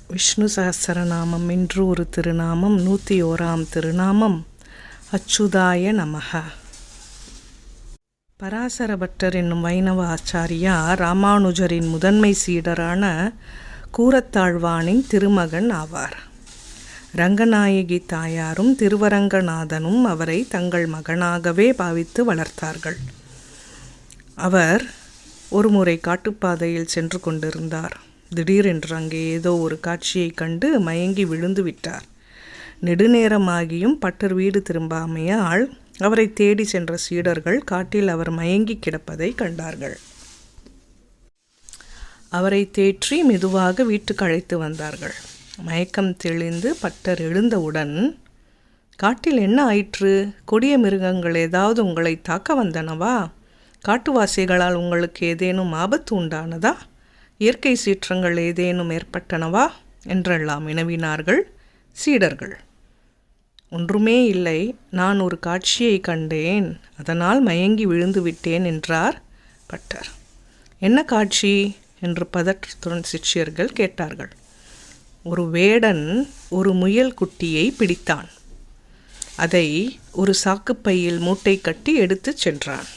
விஷ்ணு சஹஸ்ரநாமம் இன்று ஒரு திருநாமம் 101ஆம் திருநாமம் அச்சுதாய நமக. பராசர பட்டர் என்னும் வைணவ ஆச்சாரியா ராமானுஜரின் முதன்மை சீடரான கூரத்தாழ்வானின் திருமகன் ஆவார். ரங்கநாயகி தாயாரும் திருவரங்கநாதனும் அவரை தங்கள் மகனாகவே பாவித்து வளர்த்தார்கள். அவர் ஒருமுறை காட்டுப்பாதையில் சென்று கொண்டிருந்தார். திடீரென்று அங்கே ஏதோ ஒரு காட்சியை கண்டு மயங்கி விழுந்து விட்டார். நெடுநேரமாகியும் பட்டர் வீடு திரும்பாமையால் அவரை தேடி சென்ற சீடர்கள் காட்டில் அவர் மயங்கி கிடப்பதை கண்டார்கள். அவரை தேற்றி மெதுவாக வீட்டுக்கு அழைத்து வந்தார்கள். மயக்கம் தெளிந்து பட்டர் எழுந்தவுடன், காட்டில் என்ன ஆயிற்று? கொடிய மிருகங்கள் ஏதாவது உங்களை தாக்க வந்தனவா? காட்டுவாசிகளால் உங்களுக்கு ஏதேனும் ஆபத்து உண்டானதா? இயற்கை சீற்றங்கள் ஏதேனும் ஏற்பட்டனவா என்றெல்லாம் வினவினார்கள் சீடர்கள். ஒன்றுமே இல்லை, நான் ஒரு காட்சியை கண்டேன், அதனால் மயங்கி விழுந்து விட்டேன் என்றார் பட்டர். என்ன காட்சி என்று பதற்றத்துடன் சிஷ்யர்கள் கேட்டார்கள். ஒரு வேடன் ஒரு முயல் குட்டியை பிடித்தான். அதை ஒரு சாக்குப்பையில் மூட்டை கட்டி எடுத்து சென்றான்.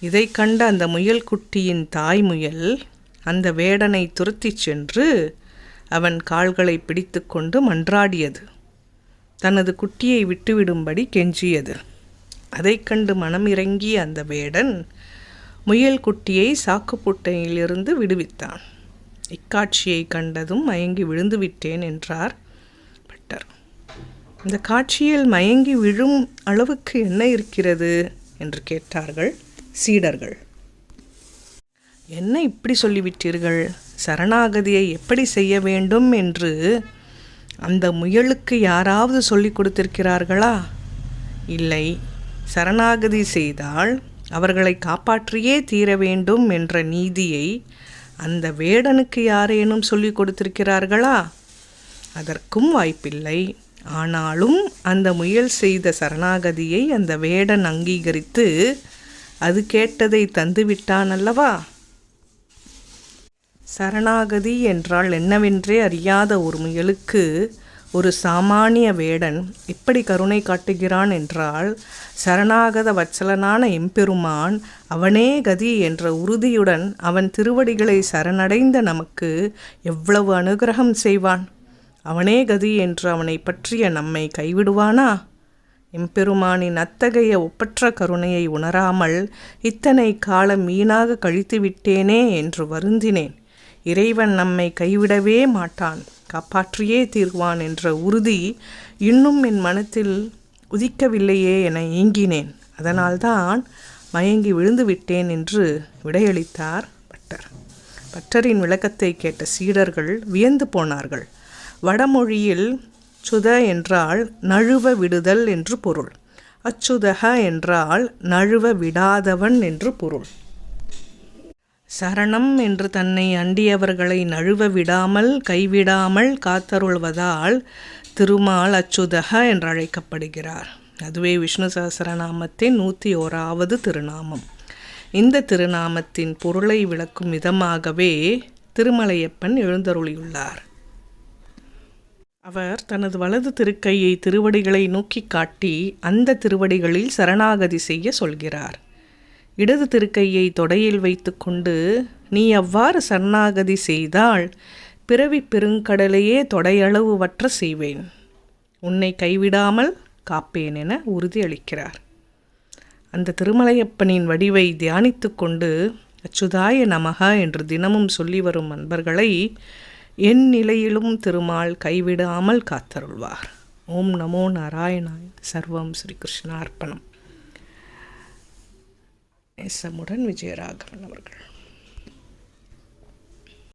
இதை கண்ட அந்த முயல் குட்டியின் தாய் முயல் அந்த வேடனை துரத்திச் சென்று அவன் கால்களை பிடித்து கொண்டு மன்றாடியது. தனது குட்டியை விட்டுவிடும்படி கெஞ்சியது. அதை கண்டு மனம் இறங்கிய அந்த வேடன் முயல் குட்டியை சாக்குப்புட்டையிலிருந்து விடுவித்தான். இக்காட்சியை கண்டதும் மயங்கி விழுந்து விட்டேன் என்றார் பட்டர். இந்த காட்சியில் மயங்கி விழும் அளவுக்கு என்ன இருக்கிறது என்று கேட்டார்கள் சீடர்கள். என்ன இப்படி சொல்லிவிட்டீர்கள்? சரணாகதியை எப்படி செய்ய வேண்டும் என்று அந்த முயலுக்கு யாராவது சொல்லிக் கொடுத்திருக்கிறார்களா? இல்லை. சரணாகதி செய்தால் அவர்களை காப்பாற்றியே தீர வேண்டும் என்ற நீதியை அந்த வேடனுக்கு யாரேனும் சொல்லிக் கொடுத்திருக்கிறார்களா? அதற்கும் வாய்ப்பில்லை. ஆனாலும் அந்த முயல் செய்த சரணாகதியை அந்த வேடன் அங்கீகரித்து அது கேட்டதை தந்துவிட்டான் அல்லவா? சரணாகதி என்றால் என்னவென்றே அறியாத ஒரு முயலுக்கு ஒரு சாமானிய வேடன் இப்படி கருணை காட்டுகிறான் என்றால், சரணாகத வத்சலனான எம்பெருமான் அவனே கதி என்ற உறுதியுடன் அவன் திருவடிகளை சரணடைந்த நமக்கு எவ்வளவு அனுகிரகம் செய்வான். அவனே கதி என்று அவனை பற்றிய நம்மை கைவிடுவானா? எம்பெருமானின் அத்தகைய ஒப்பற்ற கருணையை உணராமல் இத்தனை காலம் வீணாக கழித்து விட்டேனே என்று வருந்தினேன். இறைவன் நம்மை கைவிடவே மாட்டான், காப்பாற்றியே தீர்வான் என்ற உறுதி இன்னும் என் மனத்தில் உதிக்கவில்லையே என ஏங்கினேன். அதனால்தான் மயங்கி விழுந்து விட்டேன் என்று விடையளித்தார் பட்டர். பட்டரின் விளக்கத்தை கேட்ட சீடர்கள் வியந்து போனார்கள். வடமொழியில் சுத என்றால் நழுவ விடுதல் என்று பொருள். அச்சுதக என்றால் நழுவ விடாதவன் என்று பொருள். சரணம் என்று தன்னை அண்டியவர்களை நழுவ விடாமல் கைவிடாமல் காத்தருள்வதால் திருமால் அச்சுதக என்று அழைக்கப்படுகிறார். அதுவே விஷ்ணு சஹஸ்ரநாமத்தின் 101வது திருநாமம். இந்த திருநாமத்தின் பொருளை விளக்கும் விதமாகவே திருமலையப்பன் எழுந்தருளியுள்ளார். அவர் தனது வலது திருக்கையை திருவடிகளை நோக்கி காட்டி அந்த திருவடிகளில் சரணாகதி செய்ய சொல்கிறார். இடது திருக்கையை தொடையில் வைத்து கொண்டு, நீ அவ்வாறு சரணாகதி செய்தால் பிறவி பெருங்கடலையே தொடையளவு வற்ற செய்வேன், உன்னை கைவிடாமல் காப்பேன் என உறுதியளிக்கிறார். அந்த திருமலையப்பனின் வடிவை தியானித்து கொண்டு அச்சுதாய நமக என்று தினமும் சொல்லி வரும் அன்பர்களை என் நிலையிலும் திருமால் கைவிடாமல் காத்தருள்வார். ஓம் நமோ நாராயணாய. சர்வம் ஸ்ரீ கிருஷ்ணார்ப்பணம். எஸ். விஜயராகவன் அவர்கள்.